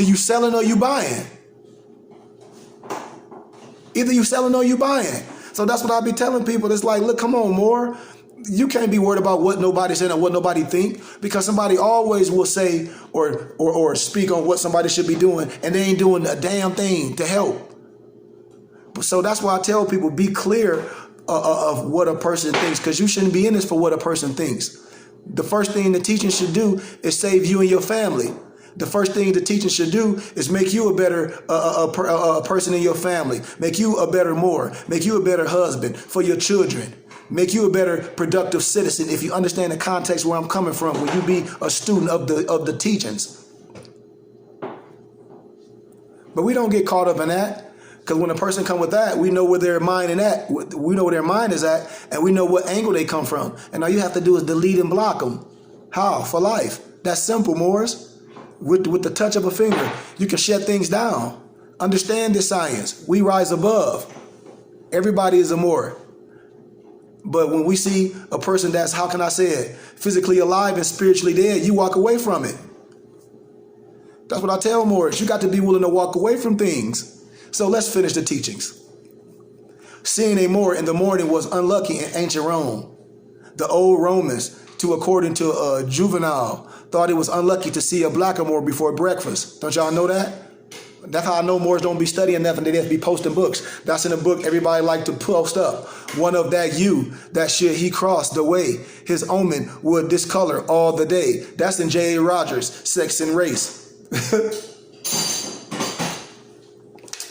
Either you selling or you buying. Either you selling or you buying. So that's what I be telling people. It's like, look, come on, more. You can't be worried about what nobody's saying or what nobody think, because somebody always will say or speak on what somebody should be doing, and they ain't doing a damn thing to help. So that's why I tell people, be clear of what a person thinks, because you shouldn't be in this for what a person thinks. The first thing the teaching should do is save you and your family. The first thing the teaching should do is make you a better person in your family, make you a better more, make you a better husband for your children, make you a better productive citizen. If you understand the context where I'm coming from, when you be a student of the teachings. But we don't get caught up in that, because when a person come with that, we know where their mind we know where their mind is at, and we know what angle they come from. And all you have to do is delete and block them. How? For life. That's simple, Morris. With the touch of a finger, you can shut things down. Understand this science. We rise above. Everybody is a Moor. But when we see a person that's, how can I say it, physically alive and spiritually dead, you walk away from it. That's what I tell Moors. You got to be willing to walk away from things. So let's finish the teachings. Seeing a Moor in the morning was unlucky in ancient Rome. The old Romans, according to Juvenal, thought it was unlucky to see a blacker Moor before breakfast. Don't y'all know that? That's how I know Moors don't be studying nothing. They just be posting books. That's in a book everybody like to post up. One of that should he crossed the way. His omen would discolor all the day. That's in J.A. Rogers, Sex and Race.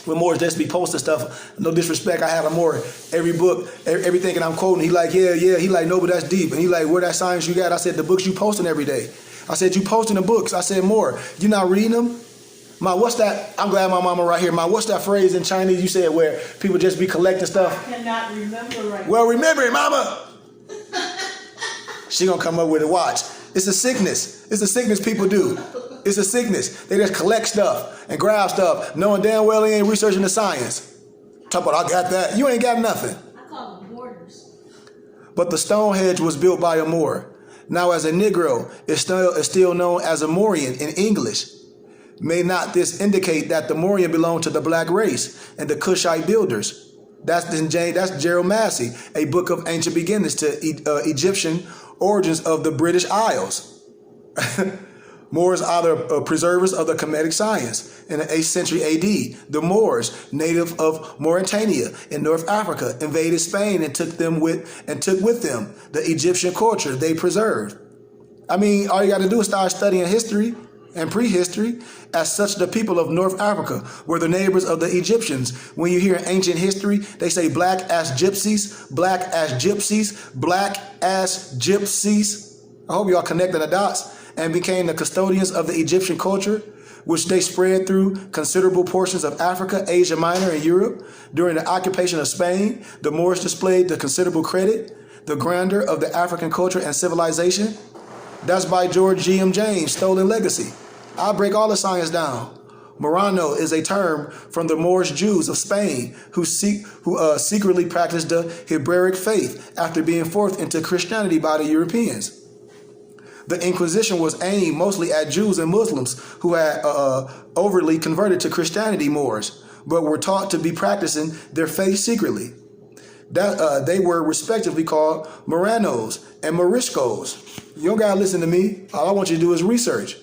When Moors just be posting stuff, no disrespect, I have a Moor, every book, everything that I'm quoting, he like, yeah, he like, no, but that's deep. And he like, where that science you got? I said, the books you posting every day. I said, you posting the books. I said, Moor, you not reading them? Ma, what's that? I'm glad my mama right here. Ma, what's that phrase in Chinese you said where people just be collecting stuff? I cannot remember right now. Well, remember it, mama. She gonna come up with it, watch. It's a sickness. It's a sickness people do. It's a sickness. They just collect stuff and grab stuff, knowing damn well they ain't researching the science. Talk about, I got that. You ain't got nothing. I call them borders. But the Stonehenge was built by a Moor. Now as a Negro is still known as a Moorian in English. May not this indicate that the Moorian belonged to the black race and the Cushite builders? That's Gerald Massey, a book of ancient beginnings to Egyptian origins of the British Isles. Moors are the preservers of the Kemetic science. In the 8th century AD, the Moors, native of Mauritania in North Africa, invaded Spain and took with them the Egyptian culture they preserved. I mean, all you got to do is start studying history and prehistory. As such, the people of North Africa were the neighbors of the Egyptians. When you hear ancient history, they say black as gypsies, black as gypsies, black as gypsies. I hope y'all connecting the dots. And became the custodians of the Egyptian culture, which they spread through considerable portions of Africa, Asia Minor, and Europe. During the occupation of Spain, the Moors displayed the considerable credit, the grandeur of the African culture and civilization. That's by George G.M. James, Stolen Legacy. I'll break all the science down. Marrano is a term from the Moorish Jews of Spain who secretly practiced the Hebraic faith after being forced into Christianity by the Europeans. The Inquisition was aimed mostly at Jews and Muslims who had overtly converted to Christianity, Moors, but were taught to be practicing their faith secretly. They were respectively called Marranos and Moriscos. You don't gotta listen to me. All I want you to do is research.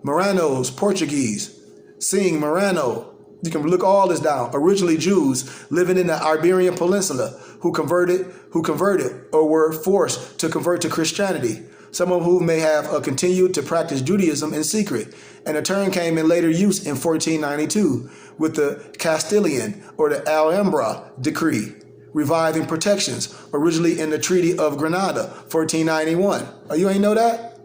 Marranos, Portuguese, seeing Marrano. You can look all this down. Originally Jews living in the Iberian Peninsula who converted or were forced to convert to Christianity. Some of whom may have continued to practice Judaism in secret. And the term came in later use in 1492 with the Castilian or the Alhambra decree, reviving protections originally in the Treaty of Granada, 1491. Oh, you ain't know that?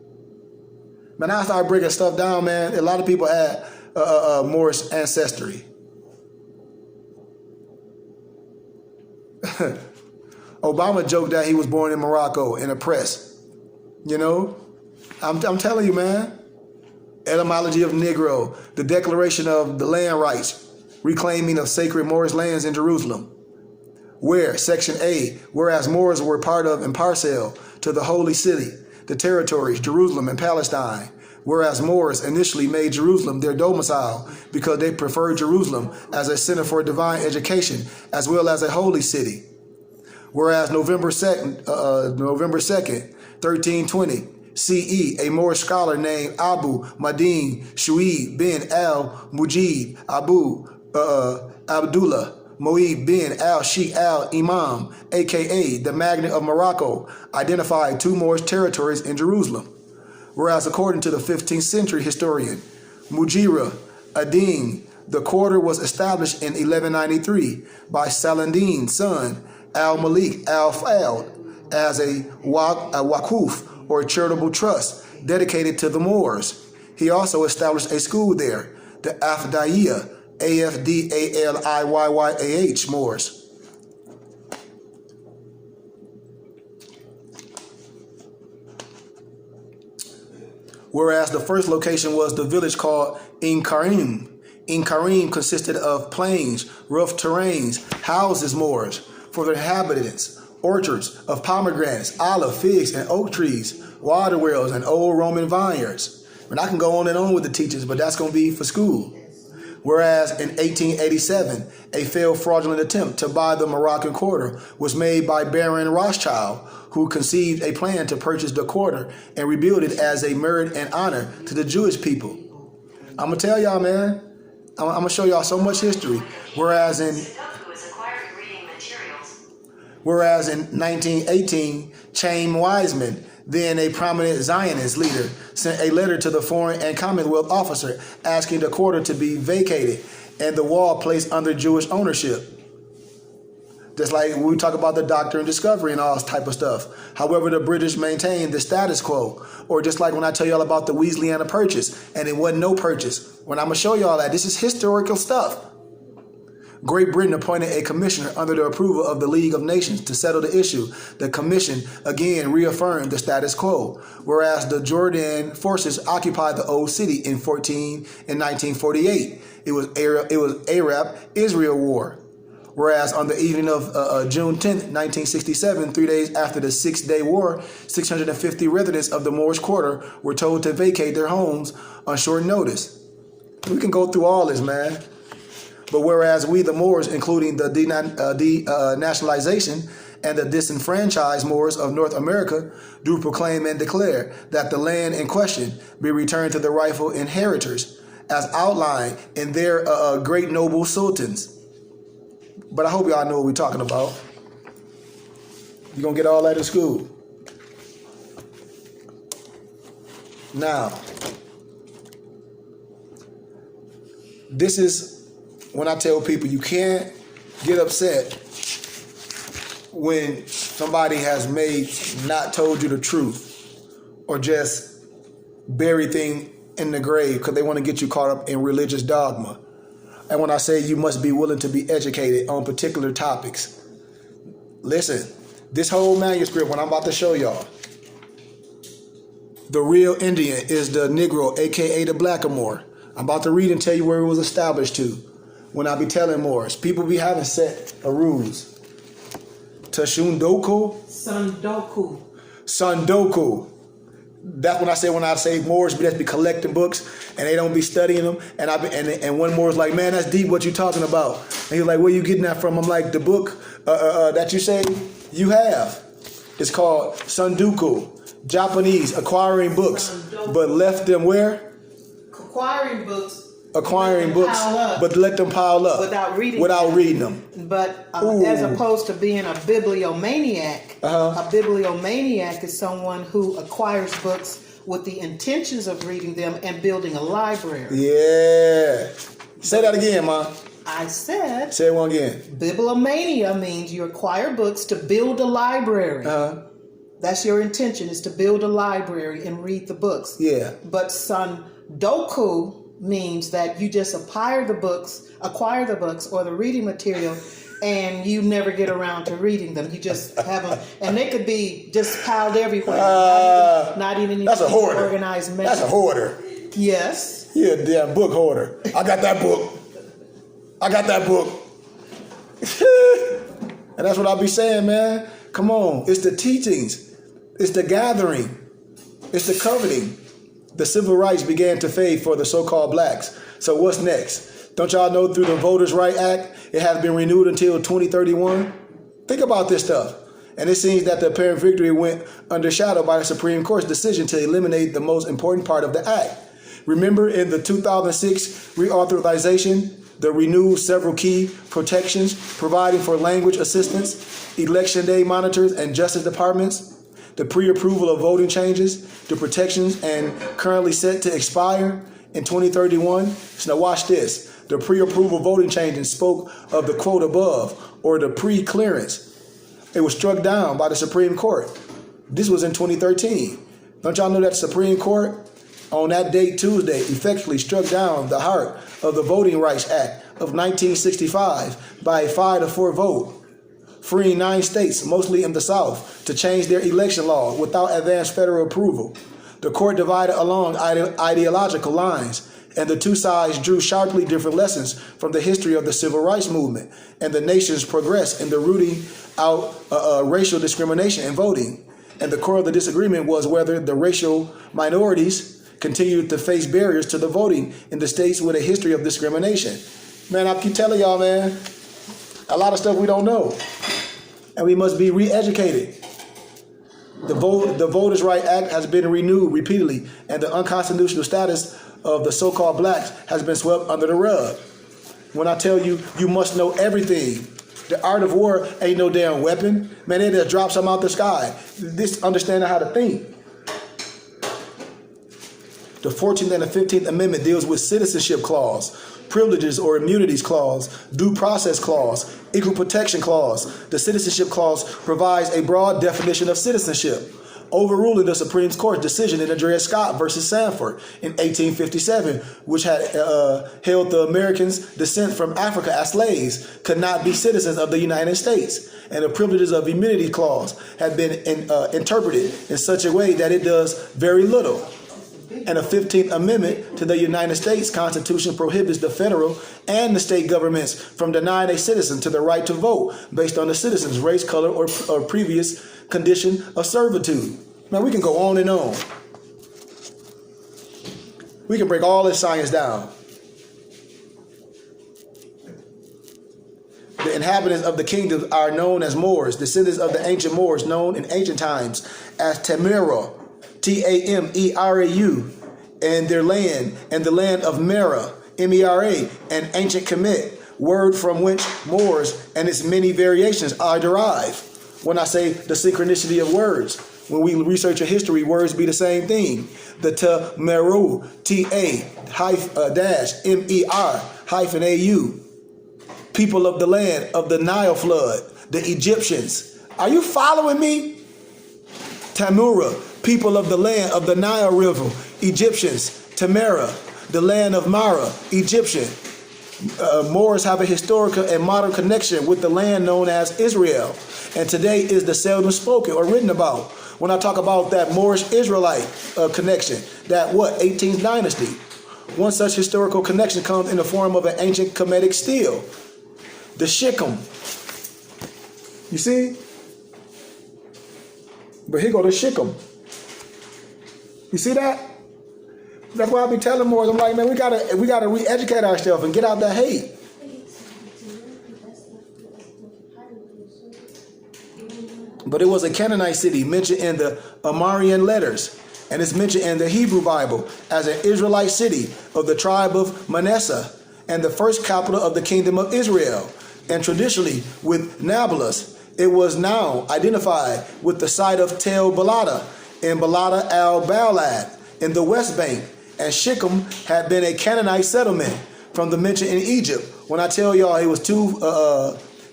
Man, I started breaking stuff down, man. A lot of people had Moorish ancestry. Obama joked that he was born in Morocco and oppressed. You know, I'm telling you, man. Etymology of Negro, the Declaration of the Land Rights, reclaiming of sacred Moorish lands in Jerusalem. Where, Section A, whereas Moors were part of and parcel to the Holy City, the territories, Jerusalem and Palestine, whereas Moors initially made Jerusalem their domicile because they preferred Jerusalem as a center for divine education as well as a holy city. Whereas November 2nd, 1320, CE, a Moorish scholar named Abu Madin Shuaib bin al-Mujib Abu Abdullah Moeed bin al-Sheikh al-Imam, aka the Magnet of Morocco, identified two Moorish territories in Jerusalem. Whereas according to the 15th century historian Mujira ad-Din, the quarter was established in 1193 by Saladin's son al-Malik al-Fayed as a waquf, or charitable trust, dedicated to the Moors. He also established a school there, the Afdaliyah, Afdaliyah Moors. Whereas the first location was the village called In-Karim. In-Karim consisted of plains, rough terrains, houses, Moors, for their inhabitants, orchards of pomegranates, olive, figs, and oak trees, water wells, and old Roman vineyards. And I can go on and on with the teachings, but that's going to be for school. Whereas in 1887, a failed fraudulent attempt to buy the Moroccan quarter was made by Baron Rothschild, who conceived a plan to purchase the quarter and rebuild it as a merit and honor to the Jewish people. I'm going to tell y'all, man, I'm going to show y'all so much history. Whereas in 1918, Chaim Weizmann, then a prominent Zionist leader, sent a letter to the Foreign and Commonwealth officer asking the quarter to be vacated and the wall placed under Jewish ownership. Just like when we talk about the Doctrine and Discovery and all this type of stuff. However, the British maintained the status quo. Or just like when I tell y'all about the Weasleyana Purchase, and it wasn't no purchase. When I'm going to show y'all that, this is historical stuff. Great Britain appointed a commissioner under the approval of the League of Nations to settle the issue. The commission again reaffirmed the status quo, whereas the Jordan forces occupied the old city in 1948. It was Arab-Israel War. Whereas on the evening of June 10th, 1967, 3 days after the Six-Day War, 650 residents of the Moorish Quarter were told to vacate their homes on short notice. We can go through all this, man. But whereas we, the Moors, including the denationalization and the disenfranchised Moors of North America, do proclaim and declare that the land in question be returned to the rightful inheritors, as outlined in their great noble sultans. But I hope y'all know what we're talking about. You're going to get all that in school. Now, this is when I tell people you can't get upset when somebody has not told you the truth or just bury things in the grave because they want to get you caught up in religious dogma. And when I say you must be willing to be educated on particular topics, listen, this whole manuscript, what I'm about to show y'all, the real Indian is the Negro, aka the Blackamoor. I'm about to read and tell you where it was established to. When I be telling Moors, people be having set of rules. Tashundoku. Sundoku. That's when I say Moors, but that's be collecting books and they don't be studying them. And one Moor's like, man, that's deep. What you talking about? And he's like, where you getting that from? I'm like, the book that you say you have. It's called Sundoku. Japanese, acquiring books, but left them where? Acquiring books, but let them pile up without reading them. But as opposed to being a bibliomaniac, a bibliomaniac is someone who acquires books with the intentions of reading them and building a library. Yeah. Say that again, Ma. I said. Say it one again. Bibliomania means you acquire books to build a library. That's your intention, is to build a library and read the books. Yeah. But Sundoku means that you just acquire the books or the reading material, and you never get around to reading them. You just have them, and they could be just piled everywhere. Not even that's a hoarder. Organized manner. That's a hoarder. Yes. You're a damn book hoarder. I got that book. And that's what I'll be saying, man. Come on. It's the teachings. It's the gathering. It's the coveting. the civil rights began to fade for the so-called blacks. So what's next? Don't y'all know through the Voters' Right Act, it has been renewed until 2031? Think about this stuff. And it seems that the apparent victory went undershadowed by the Supreme Court's decision to eliminate the most important part of the act. Remember in the 2006 reauthorization, the renewed several key protections providing for language assistance, election day monitors, and justice departments, the pre-approval of voting changes, the protections, and currently set to expire in 2031. So now watch this. The pre-approval voting changes spoke of the quote above, or the pre-clearance. It was struck down by the Supreme Court. This was in 2013. Don't y'all know that the Supreme Court on that date, Tuesday, effectively struck down the heart of the Voting Rights Act of 1965 by a 5-4 vote, freeing 9 states, mostly in the South, to change their election law without advance federal approval. The court divided along ideological lines, and the two sides drew sharply different lessons from the history of the civil rights movement and the nation's progress in the rooting out racial discrimination in voting. And the core of the disagreement was whether the racial minorities continued to face barriers to the voting in the states with a history of discrimination. Man, I keep telling y'all, man, a lot of stuff we don't know. And we must be re-educated. The Voters' Right Act has been renewed repeatedly, and the unconstitutional status of the so-called blacks has been swept under the rug. When I tell you, you must know everything. The art of war ain't no damn weapon. Man, they just drop something out the sky. This understanding how to think. The 14th and the 15th Amendment deals with citizenship clause, privileges or immunities clause, due process clause, equal protection clause. The citizenship clause provides a broad definition of citizenship, overruling the Supreme Court's decision in Dred Scott versus Sanford in 1857, which had held the Americans descent from Africa as slaves could not be citizens of the United States. And the privileges of immunity clause had been interpreted in such a way that it does very little. And the 15th Amendment to the United States Constitution prohibits the federal and the state governments from denying a citizen to the right to vote based on the citizen's race, color, or previous condition of servitude. Now, we can go on and on. We can break all this science down. The inhabitants of the kingdom are known as Moors, descendants of the ancient Moors, known in ancient times as Tameru, Tamerau, and their land, and the land of Mera, Mera, and ancient Kemet, word from which Moors and its many variations are derived. When I say the synchronicity of words, when we research a history, words be the same thing. The Tameru, T-A-M-E-R-A-U, people of the land of the Nile flood, the Egyptians. Are you following me? Tamura, people of the land of the Nile River, Egyptians. Tamara, the land of Mara, Egyptian. Moors have a historical and modern connection with the land known as Israel, and today is the seldom spoken or written about. When I talk about that Moorish Israelite connection, that 18th dynasty. One such historical connection comes in the form of an ancient Kemetic stele, the Shechem. You see? But here go the Shechem. You see that? That's why I be telling Moors, I'm like, man, we gotta re-educate ourselves and get out that hate. But it was a Canaanite city mentioned in the Amarian letters, and it's mentioned in the Hebrew Bible as an Israelite city of the tribe of Manasseh and the first capital of the kingdom of Israel. And traditionally, with Nablus, it was now identified with the site of Tel Balada in Balada al-Balad in the West Bank, and Shechem had been a Canaanite settlement from the mention in Egypt. When I tell y'all it was two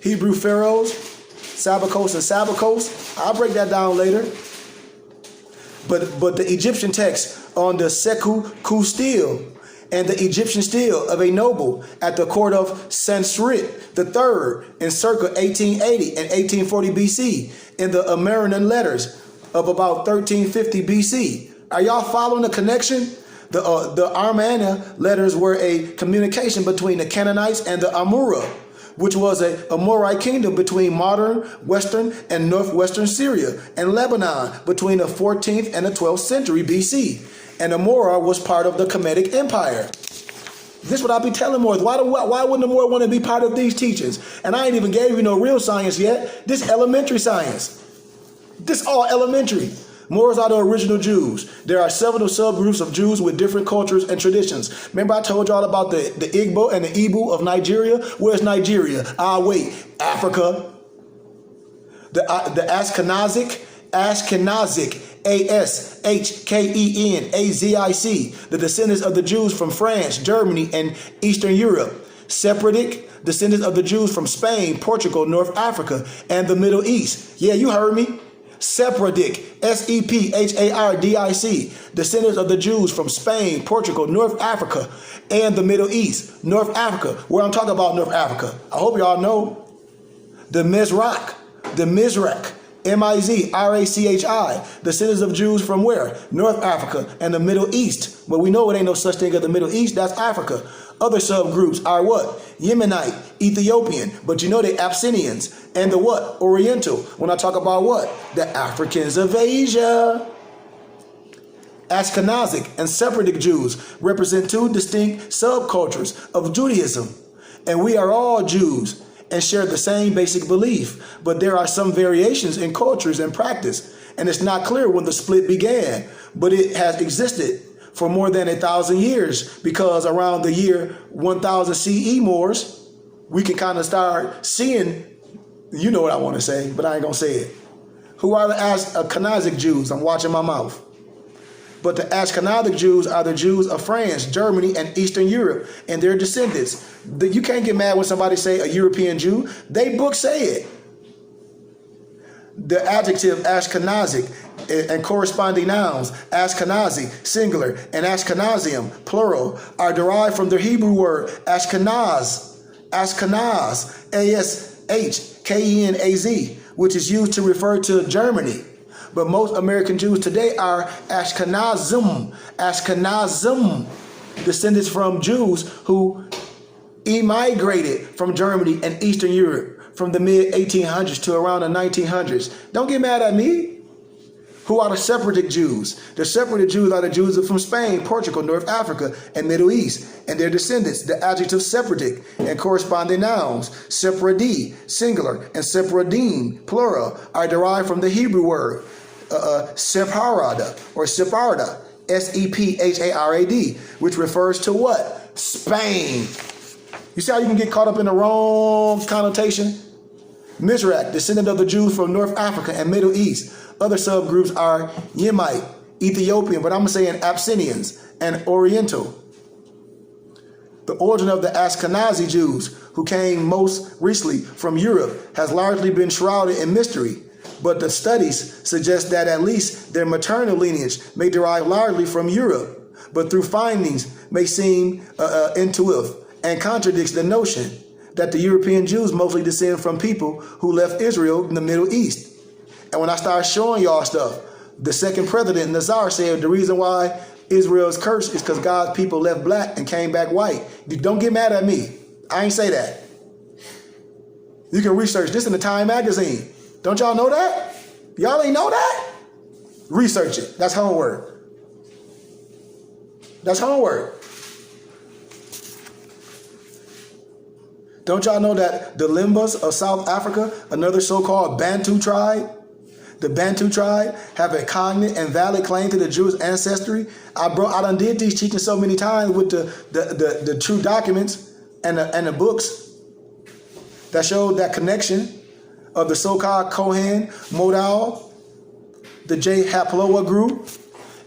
Hebrew pharaohs, Sabakos and Sabakos, I'll break that down later. But the Egyptian text on the Seku Ku stele and the Egyptian stele of a noble at the court of Sanskrit III in circa 1880 and 1840 BC in the Amerindian letters of about 1350 BC. Are y'all following the connection? The Amarna letters were a communication between the Canaanites and the Amurra, which was a Amorite kingdom between modern western and northwestern Syria and Lebanon between the 14th and the 12th century BC. and Amora was part of the Kemetic Empire. This is what I be telling Moors. Why wouldn't the Moor want to be part of these teachings? And I ain't even gave you no real science yet. This elementary science. This all elementary. Moors are the original Jews. There are several subgroups of Jews with different cultures and traditions. Remember I told y'all about the Igbo and the Ibu of Nigeria? Where's Nigeria? Wait, Africa. The Ashkenazic, Ashkenazic, the descendants of the Jews from France, Germany, and Eastern Europe. Sephardic, descendants of the Jews from Spain, Portugal, North Africa, and the Middle East. Yeah, you heard me. Sephardic, Sephardic, descendants of the Jews from Spain, Portugal, North Africa, and the Middle East. North Africa, where I'm talking about North Africa. I hope y'all know the Mizrach, Mizrachi, descendants of Jews from where? North Africa and the Middle East. But we know it ain't no such thing as the Middle East, that's Africa. Other subgroups are what? Yemenite, Ethiopian, but you know the Abyssinians, and the what? Oriental. When I talk about what? The Africans of Asia. Ashkenazic and Sephardic Jews represent two distinct subcultures of Judaism, and we are all Jews and share the same basic belief, but there are some variations in cultures and practice, and it's not clear when the split began, but it has existed for more than 1,000 years, because around the year 1000 CE Moors, we can kind of start seeing, you know what I want to say, but I ain't gonna say it. Who are the Ashkenazic Jews? I'm watching my mouth. But the Ashkenazic Jews are the Jews of France, Germany, and Eastern Europe, and their descendants. You can't get mad when somebody say a European Jew. They book say it. The adjective Ashkenazic and corresponding nouns, Ashkenazi, singular, and Ashkenazium, plural, are derived from the Hebrew word Ashkenaz, Ashkenaz, which is used to refer to Germany. But most American Jews today are Ashkenazim, descendants from Jews who emigrated from Germany and Eastern Europe from the mid-1800s to around the 1900s. Don't get mad at me. Who are the Sephardic Jews? The Sephardic Jews are the Jews from Spain, Portugal, North Africa, and Middle East, and their descendants. The adjective Sephardic and corresponding nouns, Sephardi, singular, and Sephardim, plural, are derived from the Hebrew word Sepharada or Sepharda, Sepharad, which refers to what? Spain. You see how you can get caught up in the wrong connotation? Mizrach, descendant of the Jews from North Africa and Middle East. Other subgroups are Yemite, Ethiopian, but I'm saying Abyssinians and Oriental. The origin of the Ashkenazi Jews, who came most recently from Europe, has largely been shrouded in mystery. But the studies suggest that at least their maternal lineage may derive largely from Europe, but through findings may seem intuitive and contradicts the notion that the European Jews mostly descend from people who left Israel in the Middle East. And when I start showing y'all stuff, the second president, Nazar, said the reason why Israel is cursed is because God's people left black and came back white. Don't get mad at me. I ain't say that. You can research this in the Time magazine. Don't y'all know that? Y'all ain't know that? Research it. That's homework. That's homework. Don't y'all know that the Limbas of South Africa, another so-called Bantu tribe, the Bantu tribe, have a cognate and valid claim to the Jewish ancestry? I done did these teachings so many times with the true documents and the books that showed that connection of the so-called Kohen Modal, the J Haploa group,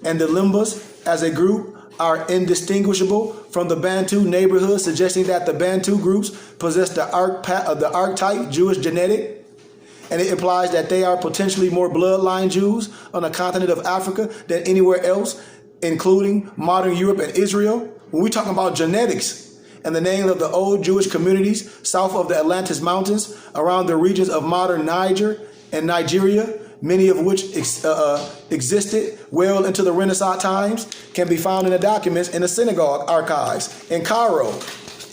and the Limbas as a group are indistinguishable from the Bantu neighborhood, suggesting that the Bantu groups possess the archetype Jewish genetic, and it implies that they are potentially more bloodline Jews on the continent of Africa than anywhere else, including modern Europe and Israel. When we're talking about genetics and the name of the old Jewish communities south of the Atlantis Mountains, around the regions of modern Niger and Nigeria, many of which existed well into the Renaissance times, can be found in the documents in the synagogue archives in Cairo.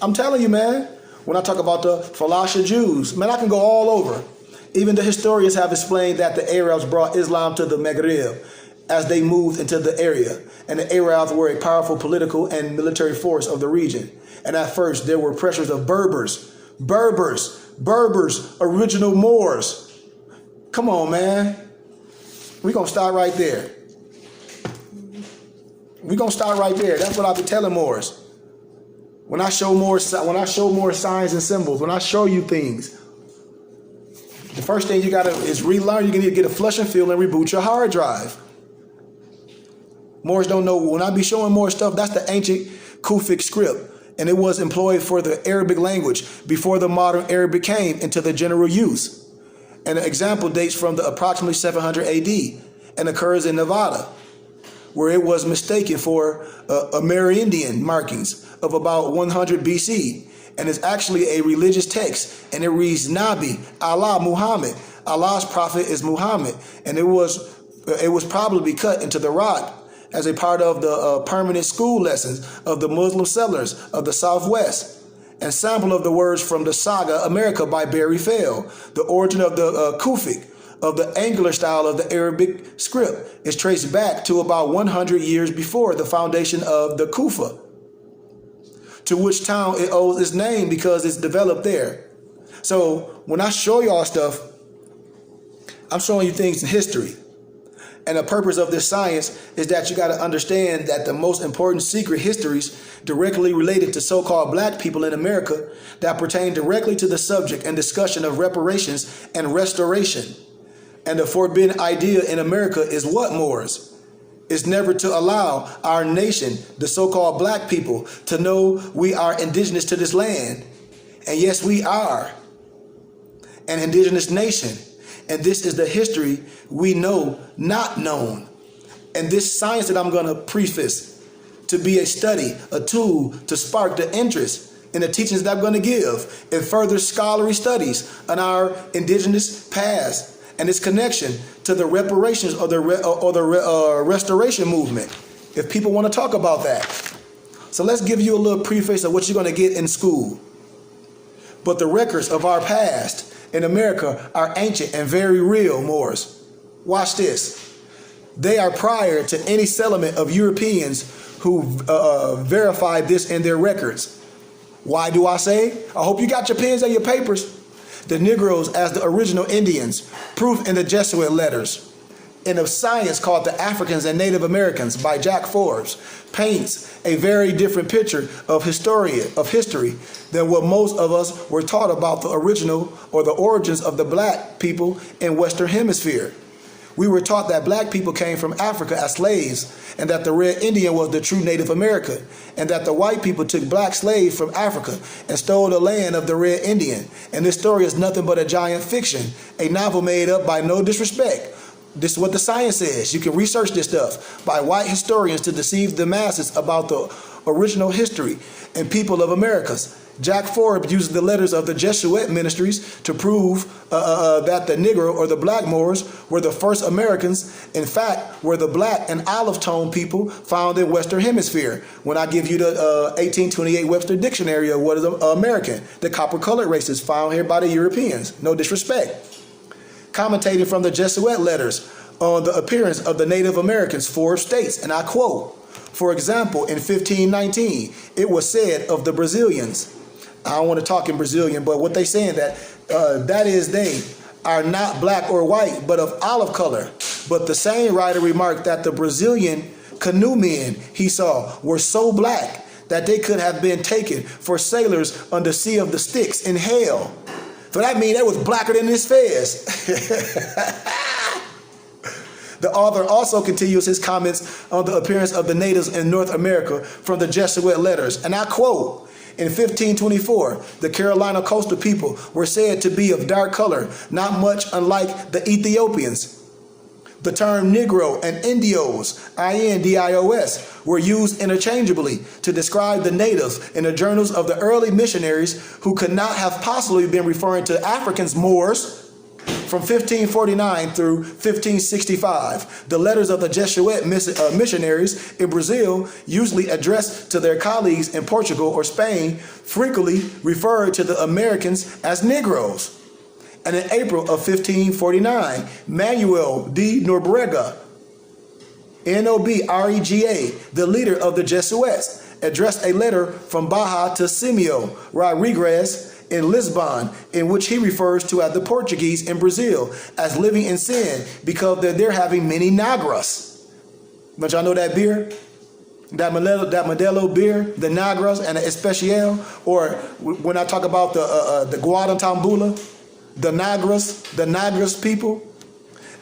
I'm telling you, man, when I talk about the Falasha Jews, man, I can go all over. Even the historians have explained that the Arabs brought Islam to the Maghreb as they moved into the area, and the Arabs were a powerful political and military force of the region. And at first, there were pressures of Berbers, original Moors. Come on, man. We're going to start right there. We're going to start right there. That's what I'll be telling Moors. When I show more signs and symbols, when I show you things, the first thing you got to is relearn. You need to get a flush and fill and reboot your hard drive. Moors don't know. When I be showing more stuff, that's the ancient Kufic script. And it was employed for the Arabic language before the modern Arabic came into the general use. And the example dates from the approximately 700 AD and occurs in Nevada, where it was mistaken for Amerindian markings of about 100 BC. And it's actually a religious text. And it reads Nabi, Allah, Muhammad. Allah's prophet is Muhammad. And it was probably cut into the rock as a part of the permanent school lessons of the Muslim settlers of the Southwest. And sample of the words from the saga America by Barry Fell. The origin of the Kufic, of the angular style of the Arabic script, is traced back to about 100 years before the foundation of the Kufa, to which town it owes its name because it's developed there. So when I show y'all stuff, I'm showing you things in history. And the purpose of this science is that you got to understand that the most important secret histories directly related to so-called black people in America that pertain directly to the subject and discussion of reparations and restoration. And the forbidden idea in America is what, Moors? It's never to allow our nation, the so-called black people, to know we are indigenous to this land. And yes, we are an indigenous nation. And this is the history we know not known. And this science that I'm going to preface to be a study, a tool to spark the interest in the teachings that I'm going to give in further scholarly studies on our indigenous past and its connection to the reparations or the restoration movement, if people want to talk about that. So let's give you a little preface of what you're going to get in school. But the records of our past in America are ancient and very real, Moors. Watch this. They are prior to any settlement of Europeans who verified this in their records. Why do I say? I hope you got your pens and your papers. The Negroes as the original Indians, proof in the Jesuit letters. In a science called The Africans and Native Americans by Jack Forbes, paints a very different picture of history than what most of us were taught about the original or the origins of the black people in Western Hemisphere. We were taught that black people came from Africa as slaves, and that the Red Indian was the true Native American, and that the white people took black slaves from Africa and stole the land of the Red Indian. And this story is nothing but a giant fiction, a novel made up by no disrespect. This is what the science says. You can research this stuff by white historians to deceive the masses about the original history and people of Americas. Jack Forbes uses the letters of the Jesuit ministries to prove that the Negro or the black Moors were the first Americans, in fact, were the black and olive tone people found in Western Hemisphere. When I give you the 1828 Webster Dictionary of what is American, the copper colored races found here by the Europeans. No disrespect. Commentating from the Jesuit letters on the appearance of the Native Americans, Forbes states, and I quote, for example, in 1519, it was said of the Brazilians, I don't want to talk in Brazilian, but what they saying that is they are not black or white, but of olive color. But the same writer remarked that the Brazilian canoe men he saw were so black that they could have been taken for sailors on the Sea of the Styx in hell. So that means they was blacker than his fez. The author also continues his comments on the appearance of the natives in North America from the Jesuit letters. And I quote, in 1524, the Carolina coastal people were said to be of dark color, not much unlike the Ethiopians. The term Negro and Indios, I-N-D-I-O-S, were used interchangeably to describe the natives in the journals of the early missionaries who could not have possibly been referring to Africans, Moors. From 1549 through 1565, the letters of the Jesuit missionaries in Brazil, usually addressed to their colleagues in Portugal or Spain, frequently referred to the Americans as Negroes. And in April of 1549, Manuel de Nobrega Nobrega, the leader of the Jesuits, addressed a letter from Baja to Simio Rodrigues in Lisbon, in which he refers to as the Portuguese in Brazil as living in sin because they're having many Negras. But y'all know that beer? That Modelo beer, the Negras and the Especial, or when I talk about the Guadaltambula, the Negras people,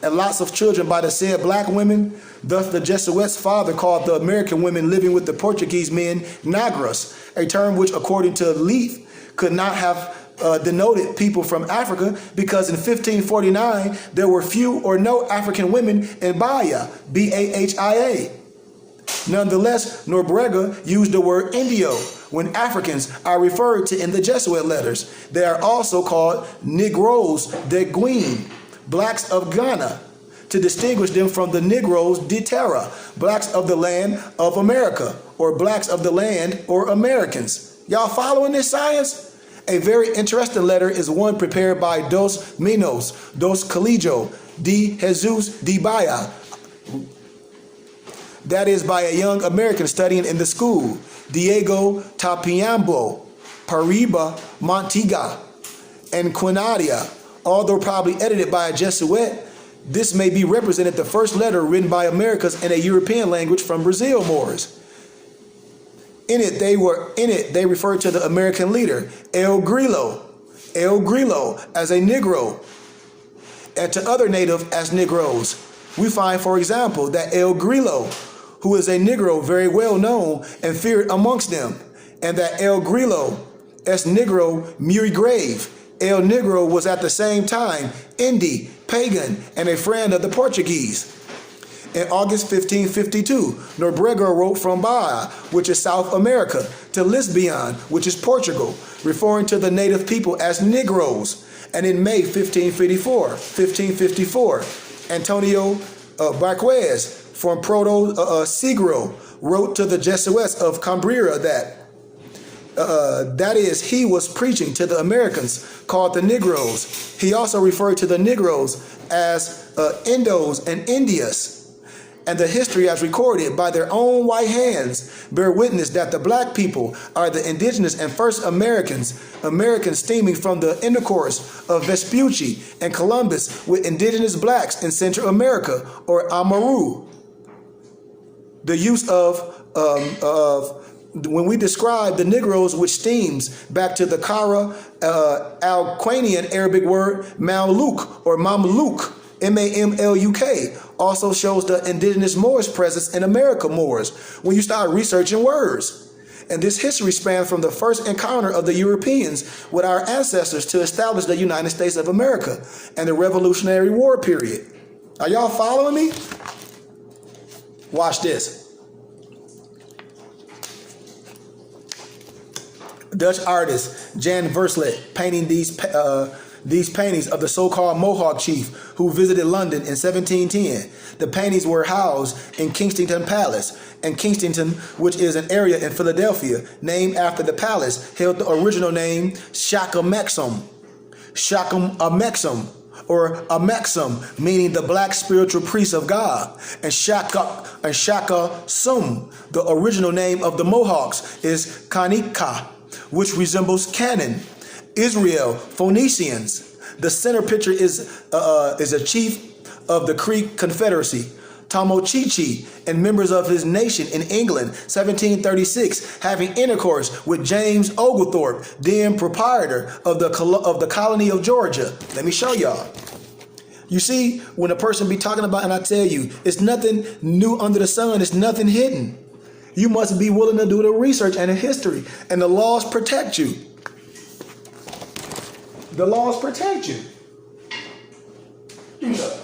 and lots of children by the said black women. Thus the Jesuits' father called the American women living with the Portuguese men Negras, a term which, according to Leith, could not have denoted people from Africa because in 1549 there were few or no African women in Bahia, Bahia. Nonetheless, Nobrega used the word Indio when Africans are referred to in the Jesuit letters. They are also called Negros de Guinea, blacks of Ghana, to distinguish them from the Negroes de Terra, blacks of the land of America, or blacks of the land or Americans. Y'all following this science? A very interesting letter is one prepared by Dos Minos, Dos Colegio, de Jesus de Bahia. That is by a young American studying in the school, Diego Tapiambo, Pariba Montiga, and Quinadia. Although probably edited by a Jesuit, this may be represented the first letter written by Americans in a European language from Brazil Moors. In it, they referred to the American leader, El Grillo as a Negro, and to other native as Negroes. We find, for example, that El Grillo, who is a Negro very well known and feared amongst them, and that El Grillo es Negro muy grave. El Negro was at the same time Indi, pagan, and a friend of the Portuguese. In August 1552, Nobrega wrote from Bahia, which is South America, to Lisbon, which is Portugal, referring to the native people as Negroes. And in May 1554, Antonio Barquez from Proto Segro wrote to the Jesuits of Cambria that is, he was preaching to the Americans called the Negroes. He also referred to the Negroes as Indos and Indias. And the history as recorded by their own white hands bear witness that the black people are the indigenous and first Americans stemming from the intercourse of Vespucci and Columbus with indigenous blacks in Central America, or Amaru. The use of when we describe the Negroes, which steams back to the Kara Alquanian Arabic word Mamluk or Mamluk, M-A-M-L-U-K, also shows the indigenous Moors presence in America Moors when you start researching words. And this history spans from the first encounter of the Europeans with our ancestors to establish the United States of America and the Revolutionary War period. Are y'all following me? Watch this. Dutch artist Jan Verslet painting these paintings of the so-called Mohawk chief who visited London in 1710. The paintings were housed in Kensington Palace, and Kensington, which is an area in Philadelphia named after the palace, held the original name Shakamaksom, or Amaxum, meaning the black spiritual priest of God, and Shaka Sum. The original name of the Mohawks is Kanika, which resembles Canaan. Israel, Phoenicians. The center picture is a chief of the Creek Confederacy, Tamochichi, and members of his nation in England, 1736, having intercourse with James Oglethorpe, then proprietor of the colony of Georgia. Let me show y'all. You see, when a person be talking about, and I tell you, it's nothing new under the sun, it's nothing hidden. You must be willing to do the research and the history, and the laws protect you. The laws protect you. Do so.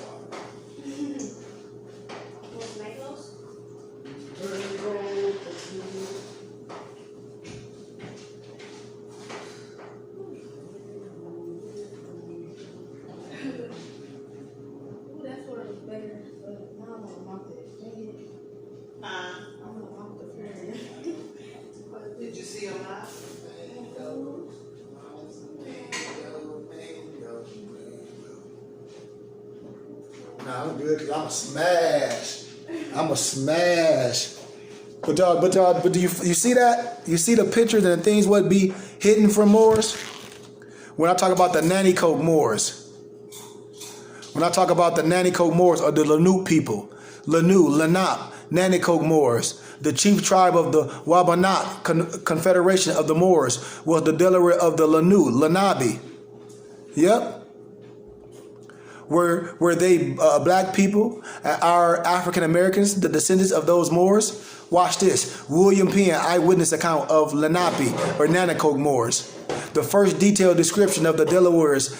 Did you see him live? Nah, I'm good because I'm smashed. I'm a smash. But do you see that? You see the pictures and the things what be hidden from Moors? When I talk about the Nanticoke Moors, when I talk about the Nanticoke Moors or the Lenape people, Lenape, Nanticoke Moors, the chief tribe of the Wabanat Confederation of the Moors was the Delaware of the Lenabe. Yep. Were they black people, our African Americans, the descendants of those Moors? Watch this. William Penn eyewitness account of Lenape or Nanticoke Moors. The first detailed description of the Delawares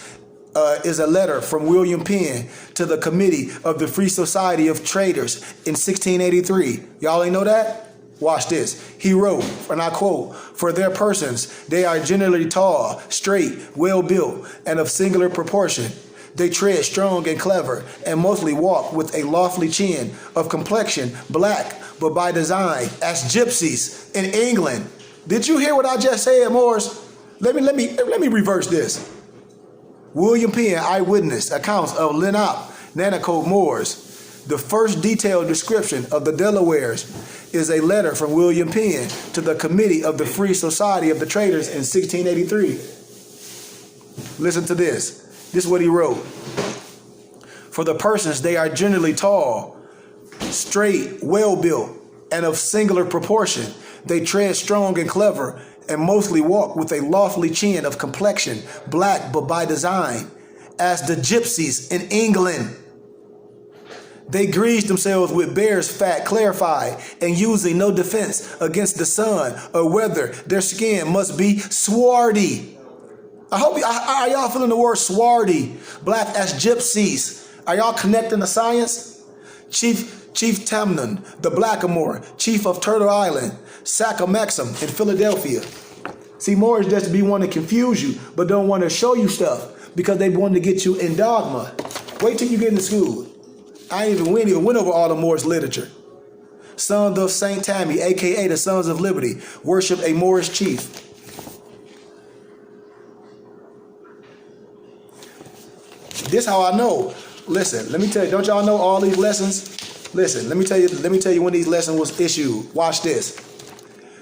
is a letter from William Penn to the Committee of the Free Society of Traders in 1683. Y'all ain't know that? Watch this. He wrote, and I quote, "For their persons, they are generally tall, straight, well-built, and of singular proportion. They tread strong and clever, and mostly walk with a lofty chin, of complexion black, but by design, as gypsies in England." Did you hear what I just said, Morris? Let me reverse this. William Penn eyewitness accounts of Lenape, Nanticoke Moors. The first detailed description of the Delawares is a letter from William Penn to the Committee of the Free Society of the Traders in 1683. Listen to this. This is what he wrote. "For the persons, they are generally tall, straight, well-built, and of singular proportion. They tread strong and clever, and mostly walk with a lofty chin, of complexion black, but by design, as the gypsies in England. They grease themselves with bear's fat clarified, and using no defense against the sun or weather, their skin must be swarthy." I hope are y'all feeling the word swarthy? Black as gypsies. Are y'all connecting the science? Chief Tamnon, the Blackamoor, chief of Turtle Island, Sacamaxim in Philadelphia. See, Moors just be wanting to confuse you, but don't want to show you stuff because they want to get you in dogma. Wait till you get into school. I ain't even went over all the Moorish literature. Sons of Saint Tammy, aka the Sons of Liberty, worship a Moorish chief. This how I know. Listen, let me tell you, don't y'all know all these lessons? Listen, let me tell you when these lessons was issued. Watch this.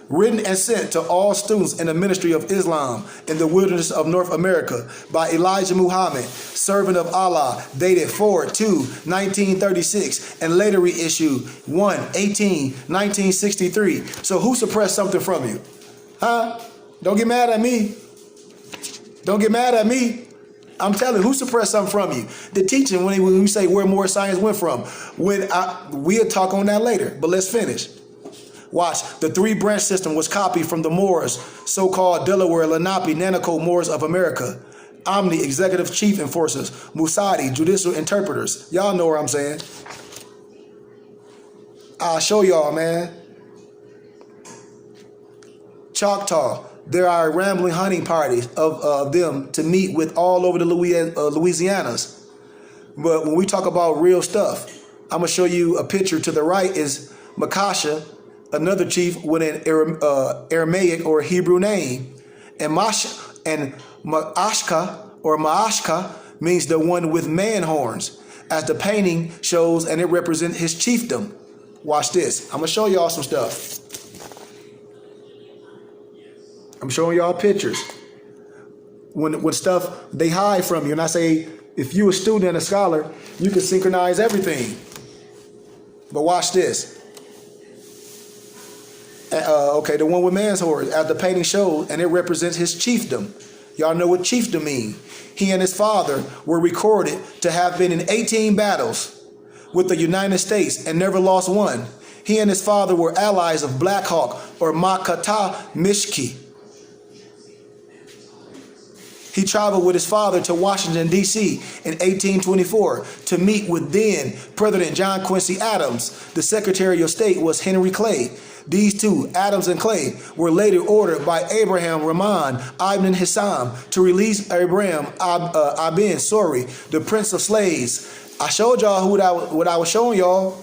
Written and sent to all students in the ministry of Islam in the wilderness of North America by Elijah Muhammad, servant of Allah, dated 4/2/1936, and later reissued 1/18/1963. So who suppressed something from you? Huh? Don't get mad at me. Don't get mad at me. I'm telling you, who suppressed something from you? The teaching, when we say where more science went from. We'll talk on that later, but let's finish. Watch, the three-branch system was copied from the Moors, so-called Delaware, Lenape, Nanticoke Moors of America. Omni, executive chief enforcers. Musadi, judicial interpreters. Y'all know what I'm saying. I'll show y'all, man. Choctaw. There are rambling hunting parties of them to meet with all over the Louisianas. But when we talk about real stuff, I'm going to show you a picture. To the right is Makasha, another chief with an Aramaic or Hebrew name. And Maashka or Maashka means the one with man horns, as the painting shows, and it represents his chiefdom. Watch this. I'm going to show y'all some stuff. I'm showing y'all pictures. When stuff they hide from you, and I say, if you a student and a scholar, you can synchronize everything. But watch this. Okay, the one with man's horns, as the painting shows, and it represents his chiefdom. Y'all know what chiefdom mean. He and his father were recorded to have been in 18 battles with the United States and never lost one. He and his father were allies of Black Hawk or Makata Mishki. He traveled with his father to Washington, D.C. in 1824 to meet with then President John Quincy Adams. The Secretary of State was Henry Clay. These two, Adams and Clay, were later ordered by Abraham Rahman Ibn Hisham to release Abraham Ibn Sori, the Prince of Slaves. I showed y'all what I was showing y'all.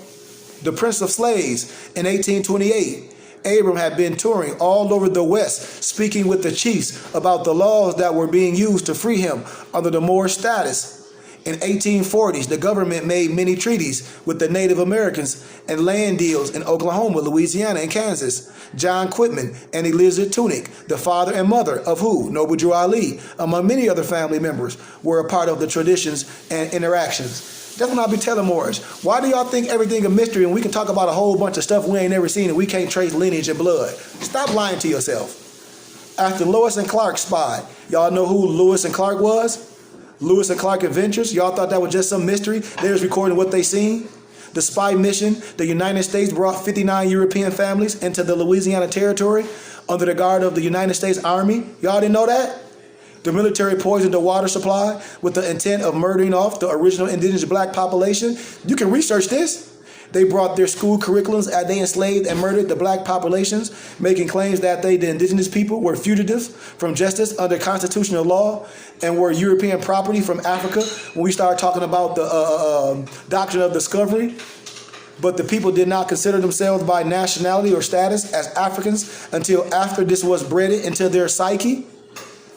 The Prince of Slaves in 1828. Abram had been touring all over the West, speaking with the chiefs about the laws that were being used to free him under the Moorish status. In 1840s, the government made many treaties with the Native Americans and land deals in Oklahoma, Louisiana, and Kansas. John Quitman and Elizabeth Tunick, the father and mother of who? Noble Drew Ali, among many other family members, were a part of the traditions and interactions. That's what I be telling Moors. Why do y'all think everything a mystery and we can talk about a whole bunch of stuff we ain't never seen and we can't trace lineage and blood? Stop lying to yourself. After Lewis and Clark spy, y'all know who Lewis and Clark was? Lewis and Clark Adventures. Y'all thought that was just some mystery? They was recording what they seen. The spy mission, the United States brought 59 European families into the Louisiana Territory under the guard of the United States Army. Y'all didn't know that? The military poisoned the water supply with the intent of murdering off the original indigenous black population. You can research this. They brought their school curriculums as they enslaved and murdered the black populations, making claims that they, the indigenous people, were fugitives from justice under constitutional law and were European property from Africa when we started talking about the doctrine of discovery. But the people did not consider themselves by nationality or status as Africans until after this was bred into their psyche.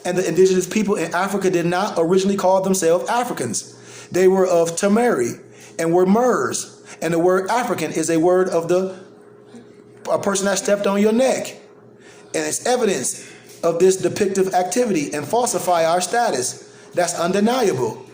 And the indigenous people in Africa did not originally call themselves Africans. They were of Tamari and were Murs. And the word African is a word of a person that stepped on your neck. And it's evidence of this depictive activity and falsify our status. That's undeniable.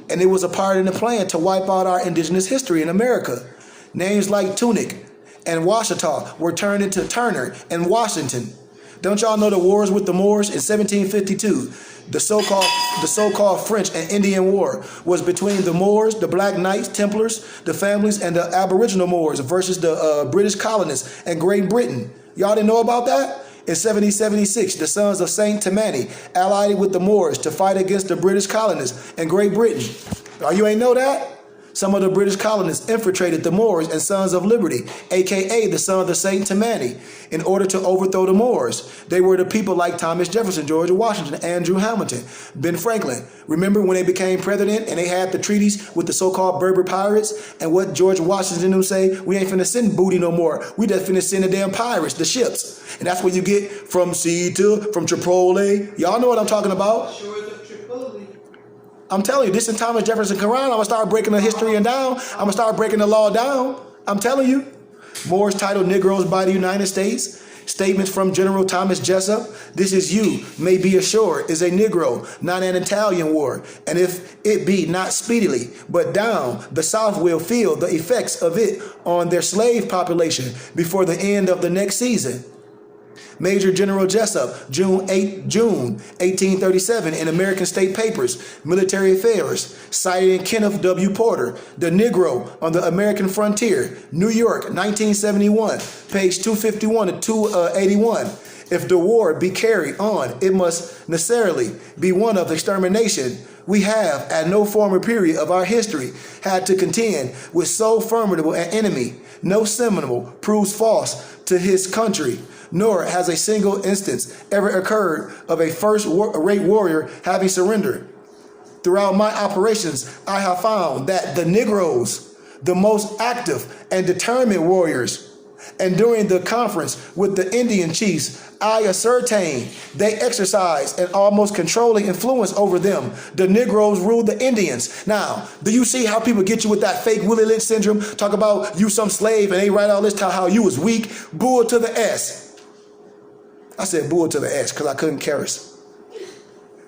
And it was a part in the plan to wipe out our indigenous history in America. Names like Tunick and Washita were turned into Turner and Washington. Don't y'all know the wars with the Moors in 1752? The so-called French and Indian War was between the Moors, the Black Knights, Templars, the families, and the Aboriginal Moors versus the British colonists and Great Britain. Y'all didn't know about that? In 1776, the sons of Saint Tammany allied with the Moors to fight against the British colonists and Great Britain. You ain't know that? Some of the British colonists infiltrated the Moors and Sons of Liberty, aka the sons of Saint Tammany, in order to overthrow the Moors. They were the people like Thomas Jefferson, George Washington, Andrew Hamilton, Ben Franklin. Remember when they became president and they had the treaties with the so-called Berber pirates? And what George Washington and them say? We ain't finna send booty no more. We just finna send the damn pirates, the ships. And that's what you get from Tripoli. Y'all know what I'm talking about. I'm telling you, this in Thomas Jefferson Quran, I'm going to start breaking the history and down. I'm going to start breaking the law down. I'm telling you. Moors titled Negroes by the United States. Statements from General Thomas Jessup. This is you, may be assured, is a Negro, not an Italian war. And if it be not speedily, but down, the South will feel the effects of it on their slave population before the end of the next season. Major General Jessup, June 1837, in American State Papers, Military Affairs, cited in Kenneth W. Porter, The Negro on the American Frontier, New York, 1971, page 251 to 281. If the war be carried on, it must necessarily be one of extermination. We have, at no former period of our history, had to contend with so formidable an enemy. No Seminole proves false to his country, nor has a single instance ever occurred of a first-rate warrior having surrendered. Throughout my operations, I have found that the Negroes, the most active and determined warriors, and during the conference with the Indian chiefs, I ascertained they exercised an almost controlling influence over them. The Negroes ruled the Indians. Now, do you see how people get you with that fake Willie Lynch syndrome? Talk about you some slave and they write all this, how you was weak. Bull to the S. I said bull to the S because I couldn't curse.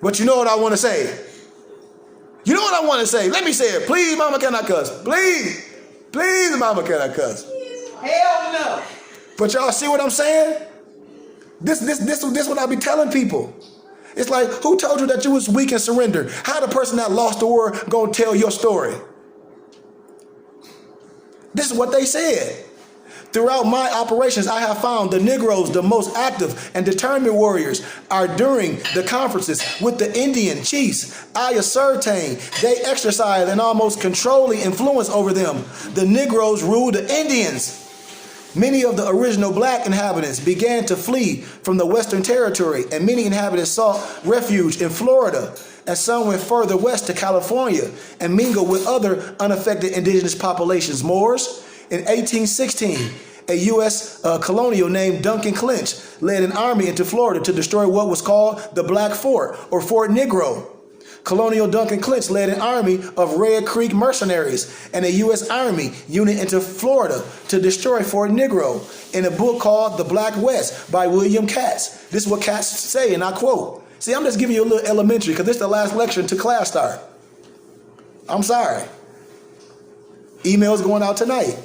But you know what I want to say? You know what I want to say? Let me say it. Please, mama, can I cuss? Please. Please, mama, can I cuss? Hell no. But y'all see what I'm saying? This what I be telling people. It's like, who told you that you was weak and surrendered? How the person that lost the war gonna tell your story? This is what they said. Throughout my operations, I have found the Negroes, the most active and determined warriors, are during the conferences with the Indian chiefs. I ascertain they exercise an almost controlling influence over them. The Negroes ruled the Indians. Many of the original black inhabitants began to flee from the Western Territory, and many inhabitants sought refuge in Florida, and some went further west to California and mingled with other unaffected indigenous populations. Moors. In 1816, a U.S. colonial named Duncan Clinch led an army into Florida to destroy what was called the Black Fort, or Fort Negro. Colonial Duncan Clinch led an army of Red Creek mercenaries and a U.S. Army unit into Florida to destroy Fort Negro in a book called The Black West by William Katz. This is what Katz say, and I quote. See, I'm just giving you a little elementary because this is the last lecture until class start. I'm sorry. Emails going out tonight.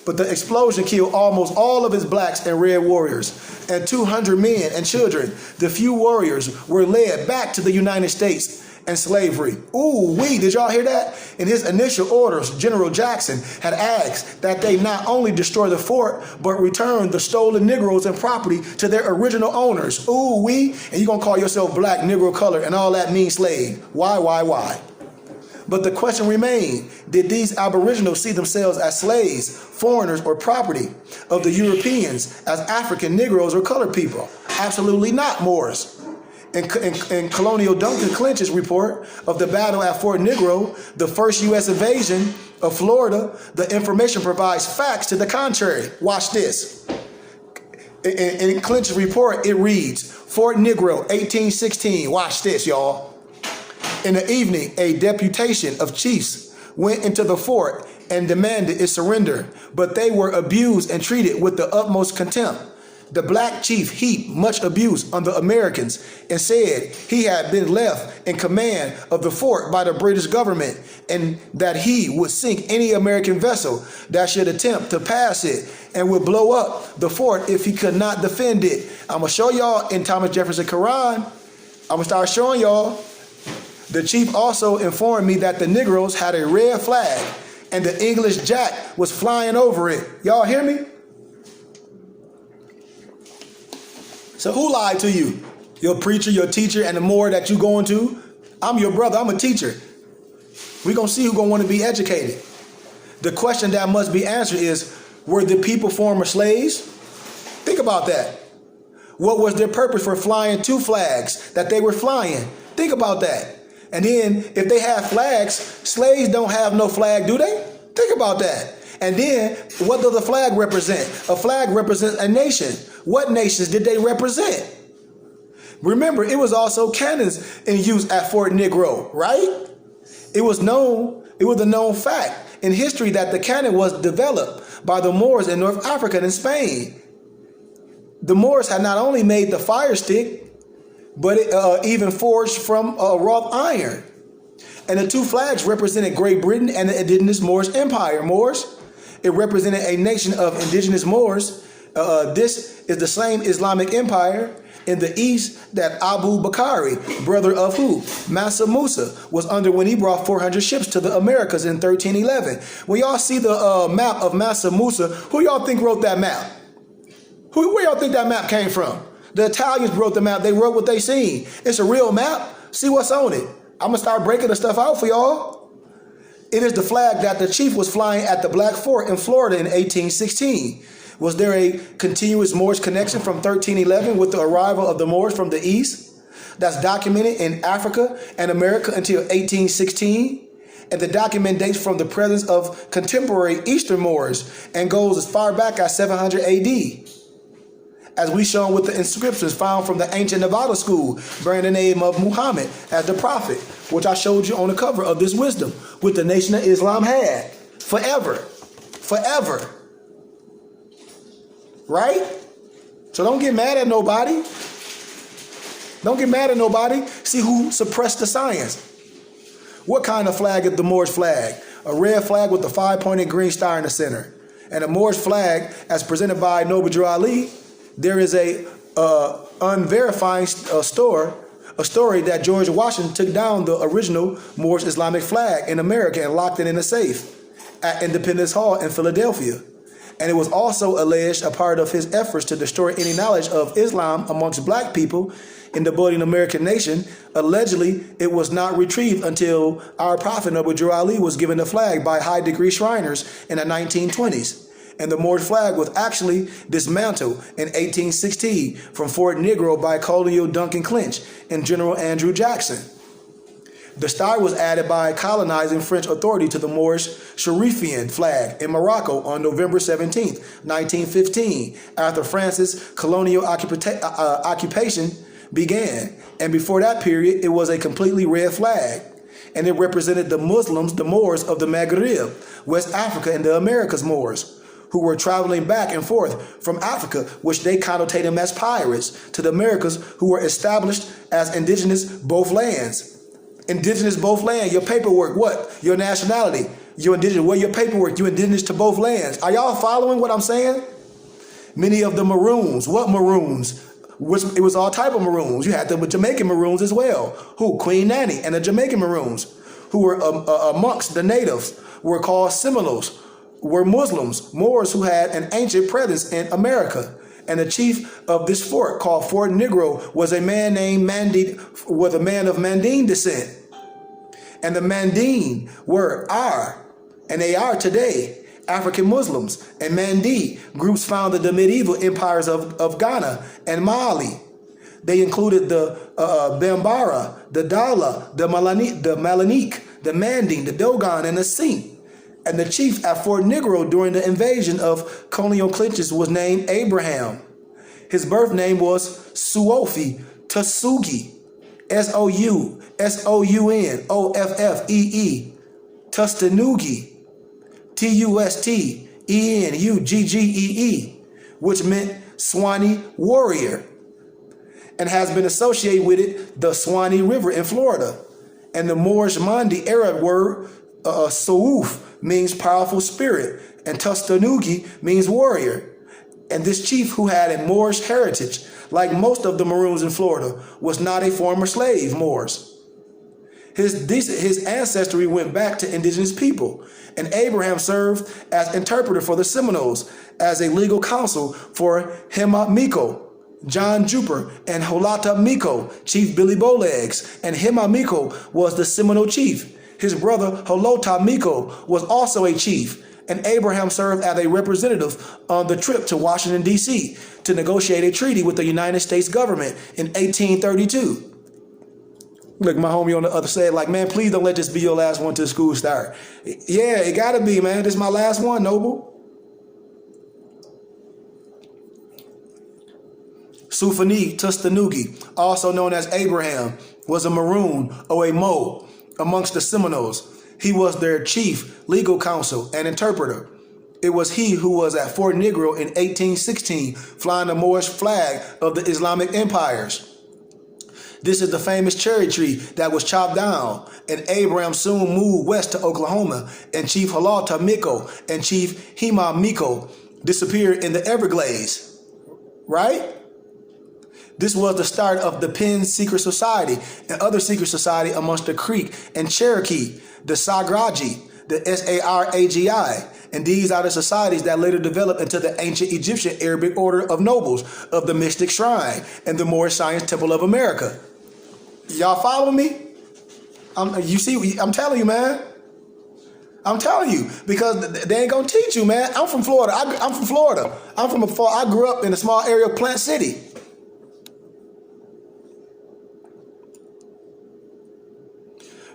But the explosion killed almost all of his blacks and red warriors, and 200 men and children. The few warriors were led back to the United States and slavery. Ooh, did y'all hear that? In his initial orders, General Jackson had asked that they not only destroy the fort, but return the stolen Negroes and property to their original owners. Ooh, and you're gonna call yourself black, Negro, colored, and all that means slave. Why? But the question remained, did these aboriginals see themselves as slaves, foreigners, or property of the Europeans, as African Negroes or colored people? Absolutely not, Moors. In Colonial Duncan Clinch's report of the battle at Fort Negro, the first U.S. invasion of Florida, the information provides facts to the contrary. Watch this. In Clinch's report, it reads, Fort Negro, 1816. Watch this, y'all. In the evening, a deputation of chiefs went into the fort and demanded its surrender, but they were abused and treated with the utmost contempt. The black chief heaped much abuse on the Americans and said he had been left in command of the fort by the British government and that he would sink any American vessel that should attempt to pass it and would blow up the fort if he could not defend it. I'm going to show y'all in Thomas Jefferson Quran. I'm going to start showing y'all. The chief also informed me that the Negroes had a red flag and the English Jack was flying over it. Y'all hear me? So who lied to you? Your preacher, your teacher, and the more that you going to? I'm your brother. I'm a teacher. We're going to see who's going to want to be educated. The question that must be answered is, were the people former slaves? Think about that. What was their purpose for flying two flags that they were flying? Think about that. And then if they have flags, slaves don't have no flag, do they? Think about that. And then what does the flag represent? A flag represents a nation. What nations did they represent? Remember, it was also cannons in use at Fort Negro, right? It was a known fact in history that the cannon was developed by the Moors in North Africa and Spain. The Moors had not only made the fire stick, but it even forged from wrought iron. And the two flags represented Great Britain and the indigenous Moorish Empire. Moors, it represented a nation of indigenous Moors. This is the same Islamic empire in the east that Abu Bakari, brother of who? Mansa Musa, was under when he brought 400 ships to the Americas in 1311. When y'all see the map of Mansa Musa, who y'all think wrote that map? Where y'all think that map came from? The Italians wrote the map. They wrote what they seen. It's a real map. See what's on it. I'm going to start breaking the stuff out for y'all. It is the flag that the chief was flying at the Black Fort in Florida in 1816. Was there a continuous Moorish connection from 1311 with the arrival of the Moors from the east? That's documented in Africa and America until 1816. And the document dates from the presence of contemporary Eastern Moors and goes as far back as 700 AD. As we shown with the inscriptions found from the ancient Nevada school bearing the name of Muhammad as the prophet, which I showed you on the cover of this wisdom, which the Nation of Islam had forever. Right? So don't get mad at nobody. Don't get mad at nobody. See who suppressed the science. What kind of flag is the Moorish flag? A red flag with a 5-pointed green star in the center. And a Moorish flag, as presented by Noble Drew Ali, there is a unverified story that George Washington took down the original Moorish Islamic flag in America and locked it in a safe at Independence Hall in Philadelphia. And it was also alleged a part of his efforts to destroy any knowledge of Islam amongst black people in the budding American nation. Allegedly, it was not retrieved until our prophet Noble Drew Ali was given the flag by high-degree Shriners in the 1920s. And the Moorish flag was actually dismantled in 1816 from Fort Negro by Colonial Duncan Clinch and General Andrew Jackson. The star was added by colonizing French authority to the Moorish Sharifian flag in Morocco on November 17, 1915, after France's colonial occupation began. And before that period, it was a completely red flag. And it represented the Muslims, the Moors of the Maghreb, West Africa, and the Americas Moors, who were traveling back and forth from Africa, which they connotate them as pirates, to the Americas, who were established as indigenous both lands. Indigenous both lands. Your paperwork, what? Your nationality. You're indigenous. What your paperwork? You're indigenous to both lands. Are y'all following what I'm saying? Many of the Maroons. What Maroons? It was all type of Maroons. You had the Jamaican Maroons as well. Who? Queen Nanny and the Jamaican Maroons, who were amongst the natives, were called Seminoles, were Muslims, Moors who had an ancient presence in America. And the chief of this fort, called Fort Negro, was a man named Mandine, was a man of Mandine descent. And the Mandine are, and they are today, African Muslims and Mandi groups founded the medieval empires of Ghana and Mali. They included the Bambara, the Dala, the Malanique, the Manding, the Dogon, and the Sink. And the chief at Fort Negro during the invasion of colonial clinches was named Abraham. His birth name was Suofi Tusugi, Sounoffeee, Tustanugi, Tustenuggee, which meant Swanee warrior, and has been associated with it the Swanee River in Florida. And the Moorish Mandi Arab word Souf means powerful spirit, and Tustanuggee means warrior. And this chief, who had a Moorish heritage, like most of the Maroons in Florida, was not a former slave Moors. His ancestry went back to indigenous people, and Abraham served as interpreter for the Seminoles, as a legal counsel for Hema Miko, John Juper, and Holata Miko, Chief Billy Bowlegs, and Hema Miko was the Seminole chief. His brother Holota Miko was also a chief, and Abraham served as a representative on the trip to Washington, D.C. to negotiate a treaty with the United States government in 1832. Look, my homie on the other side, like, man, please don't let this be your last one till school start. Yeah, it gotta be, man. This is my last one, Noble. Sufani Tustanuggee, also known as Abraham, was a Maroon or a Mo amongst the Seminoles. He was their chief legal counsel and interpreter. It was he who was at Fort Negro in 1816, flying the Moorish flag of the Islamic empires. This is the famous cherry tree that was chopped down, and Abraham soon moved west to Oklahoma, and Chief Holata Miko and Chief Hema Miko disappeared in the Everglades, right? This was the start of the Penn Secret Society and other secret society amongst the Creek and Cherokee, the Sagragi, the Saragi, and these are the societies that later developed into the ancient Egyptian Arabic order of nobles of the Mystic Shrine and the Moorish Science Temple of America. Y'all follow me? You see, I'm telling you, man. I'm telling you, because they ain't gonna teach you, man. I'm from Florida. I'm from Florida. I grew up in a small area of Plant City.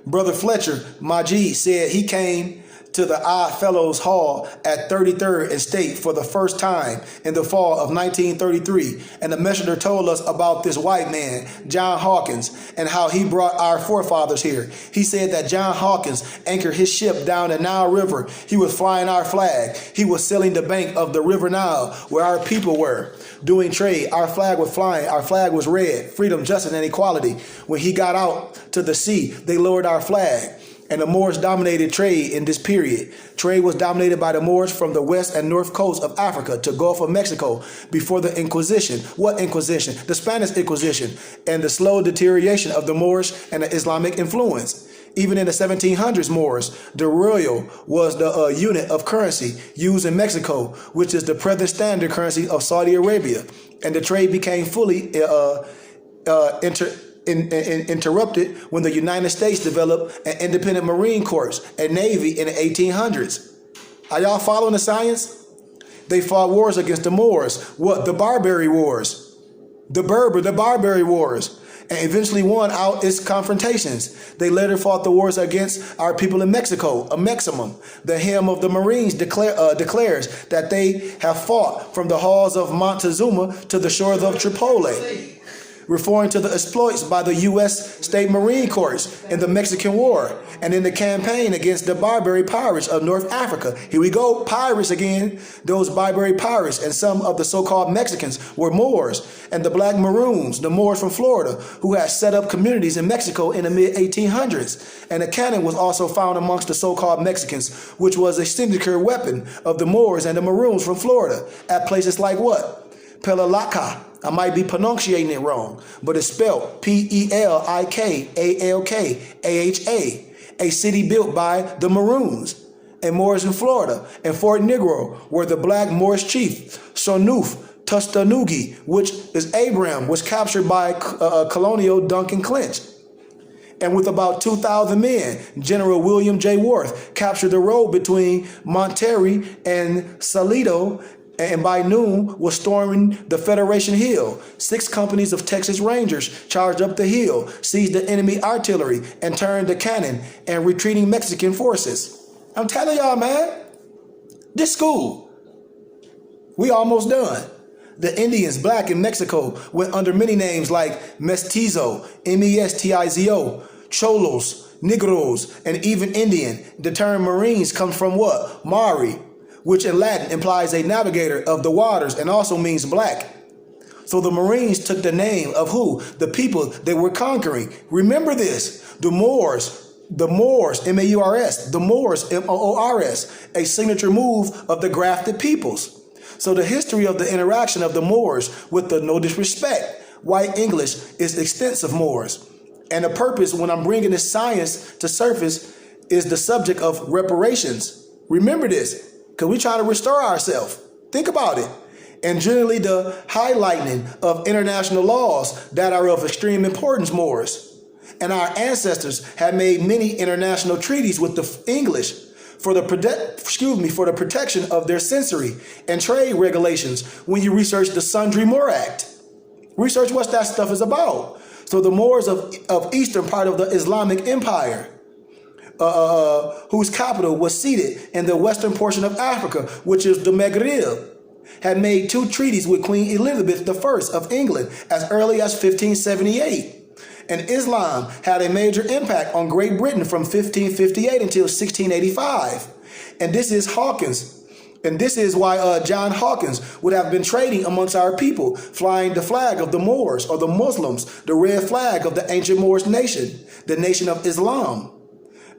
Brother Fletcher Majid said he came to the Odd Fellows Hall at 33rd and State for the first time in the fall of 1933, and the messenger told us about this white man, John Hawkins, and how he brought our forefathers here. He said that John Hawkins anchored his ship down the Nile River. He was flying our flag. He was sailing the bank of the River Nile where our people were doing trade. Our flag was flying. Our flag was red, freedom, justice, and equality. When he got out to the sea, they lowered our flag. And the Moors dominated trade in this period. Trade was dominated by the Moors from the west and north coast of Africa to Gulf of Mexico before the Inquisition. What Inquisition? The Spanish Inquisition, and the slow deterioration of the Moorish and the Islamic influence. Even in the 1700s, Moors, the real was the unit of currency used in Mexico, which is the present standard currency of Saudi Arabia. And the trade became fully interrupted when the United States developed an independent Marine Corps and Navy in the 1800s. Are y'all following the science? They fought wars against the Moors. What? The Barbary Wars. The Barbary Wars. And eventually won out its confrontations. They later fought the wars against our people in Mexico, a Maximum. The hymn of the Marines declares that they have fought from the halls of Montezuma to the shores of Tripoli. referring to the exploits by the U.S. State Marine Corps in the Mexican War and in the campaign against the Barbary pirates of North Africa. Here we go, pirates again. Those Barbary pirates and some of the so-called Mexicans were Moors, and the Black Maroons, the Moors from Florida, who had set up communities in Mexico in the mid-1800s. And a cannon was also found amongst the so-called Mexicans, which was a signature weapon of the Moors and the Maroons from Florida at places like what? Pelalaca. I might be pronunciating it wrong, but it's spelled Pelikalkaha, a city built by the Maroons and Moors in Florida, and Fort Negro, where the Black Moorish chief, Sonuf Tustanugi, which is Abraham, was captured by Colonial Duncan Clinch. And with about 2,000 men, General William J. Worth captured the road between Monterrey and Salito, and by noon was storming the Federation Hill. 6 companies of Texas Rangers charged up the hill, seized the enemy artillery, and turned the cannon and retreating Mexican forces. I'm telling y'all, man, this school, we almost done. The Indians, black in Mexico, went under many names like Mestizo, Mestizo, Cholos, Negros, and even Indian. The term Marines comes from what? Mari, which in Latin implies a navigator of the waters and also means black. So the Marines took the name of who? The people they were conquering. Remember this, the Moors, M-A-U-R-S, the Moors, M-O-O-R-S, a signature move of the grafted peoples. So the history of the interaction of the Moors with the, no disrespect, white English is extensive Moors. And the purpose when I'm bringing this science to surface is the subject of reparations. Remember this, because we try to restore ourselves. Think about it. And generally the highlighting of international laws that are of extreme importance, Moors. And our ancestors have made many international treaties with the English for the protection of their sensory and trade regulations when you research the Sundry Moor Act. Research what that stuff is about. So the Moors of eastern part of the Islamic Empire, whose capital was seated in the western portion of Africa, which is the Maghreb, had made 2 treaties with Queen Elizabeth I of England as early as 1578. And Islam had a major impact on Great Britain from 1558 until 1685. And this is Hawkins. And this is why John Hawkins would have been trading amongst our people, flying the flag of the Moors or the Muslims, the red flag of the ancient Moorish nation, the nation of Islam.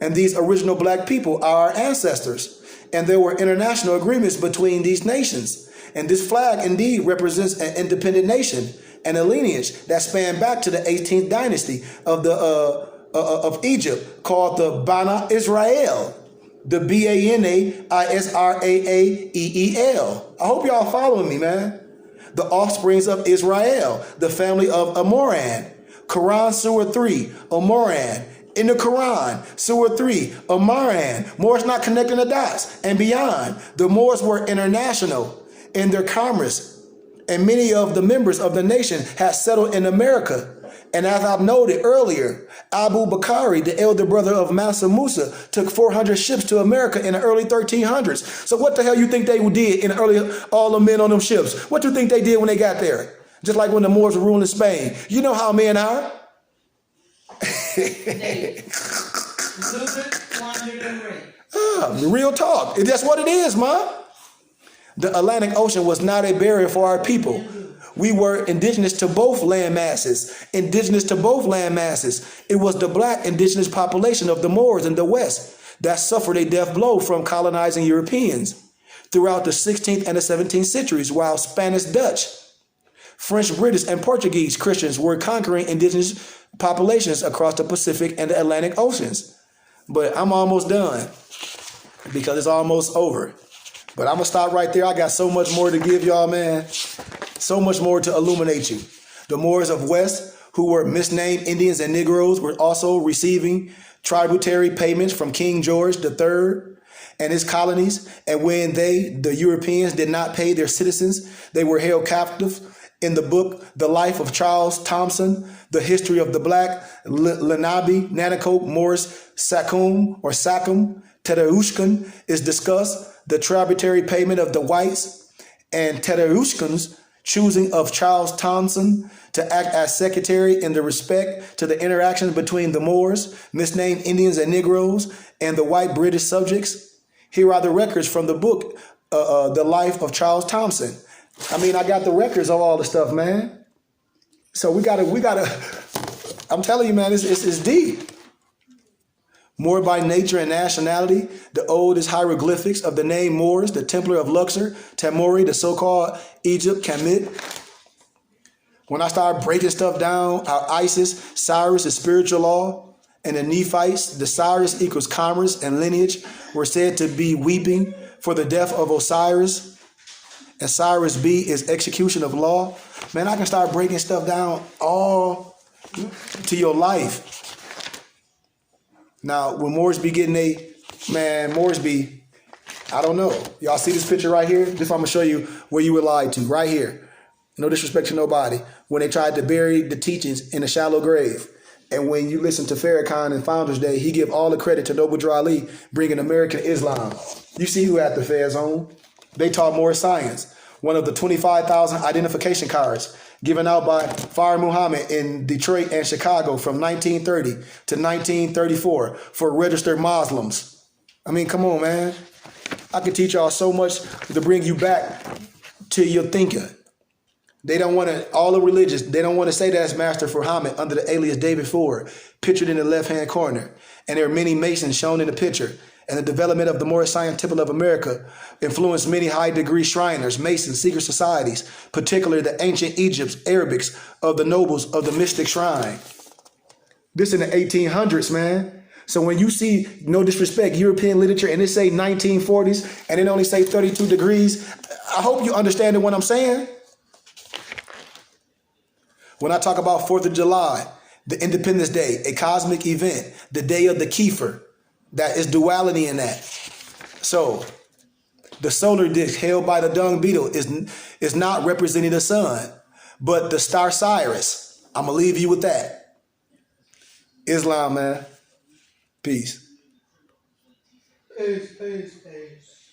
And these original black people are our ancestors. And there were international agreements between these nations. And this flag indeed represents an independent nation and a lineage that spanned back to the 18th dynasty of Egypt, called the Bana Israel, the Banaisrael. I hope y'all following me, man. The offsprings of Israel, the family of Amoran. Quran Surah 3, Amoran. In the Quran, Surah 3, Amaran. Moors not connecting the dots and beyond. The Moors were international in their commerce, and many of the members of the nation had settled in America. And as I've noted earlier, Abu Bakari, the elder brother of Mansa Musa, took 400 ships to America in the early 1300s. So what the hell you think they did in the early, all the men on them ships? What do you think they did when they got there? Just like when the Moors were ruling Spain. You know how men are. Real talk. That's what it is, man. The Atlantic Ocean was not a barrier for our people. We were indigenous to both land masses. It was the black indigenous population of the Moors in the West that suffered a death blow from colonizing Europeans throughout the 16th and the 17th centuries, while Spanish, Dutch, French, British, and Portuguese Christians were conquering indigenous populations across the Pacific and the Atlantic Oceans. But I'm almost done because it's almost over. But I'm going to stop right there. I got so much more to give y'all, man. So much more to illuminate you. The Moors of West, who were misnamed Indians and Negroes, were also receiving tributary payments from King George III and his colonies. And when the Europeans, did not pay their citizens, they were held captive. In the book, The Life of Charles Thompson, The History of the Black, Lenabe, Nanacoke, Morris, Sachem, Tereushkan is discussed. The tributary payment of the whites and Tereushkans choosing of Charles Townsend to act as secretary in the respect to the interactions between the Moors, misnamed Indians and Negroes, and the white British subjects. Here are the records from the book, The Life of Charles Townsend. I mean, I got the records of all the stuff, man. So we gotta, I'm telling you, man, it's deep. Moor by nature and nationality, the oldest hieroglyphics of the name Moors, the Templar of Luxor, Tamori, the so-called Egypt, Kemet. When I started breaking stuff down, how Isis, Cyrus is spiritual law, and the Nephites, the Cyrus equals commerce and lineage, were said to be weeping for the death of Osiris, and Cyrus B is execution of law. Man, I can start breaking stuff down all to your life. Now, when Moresby getting Moresby, I don't know. Y'all see this picture right here? This I'm going to show you where you were lied to, right here. No disrespect to nobody. When they tried to bury the teachings in a shallow grave. And when you listen to Farrakhan and Founders Day, he give all the credit to Noble Drew Ali bringing American Islam. You see who had the feds on? They taught more science. One of the 25,000 identification cards given out by Fire Muhammad in Detroit and Chicago from 1930 to 1934 for registered Muslims. I mean, come on, man. I could teach y'all so much to bring you back to your thinking. They don't want to, all the religious, they don't want to say that's Master Muhammad under the alias David Ford, pictured in the left-hand corner. And there are many Masons shown in the picture. And the development of the Moorish Temple of America influenced many high-degree Shriners, Masons, secret societies, particularly the ancient Egypts, Arabics, of the nobles of the mystic shrine. This in the 1800s, man. So when you see, no disrespect, European literature, and it say 1940s, and it only say 32 degrees, I hope you understand what I'm saying. When I talk about 4th of July, the Independence Day, a cosmic event, the day of the Kiefer, that is duality in that. So the solar disk held by the dung beetle is not representing the sun, but the star Sirius. I'm going to leave you with that. Islam, man. Peace. Peace, peace, peace.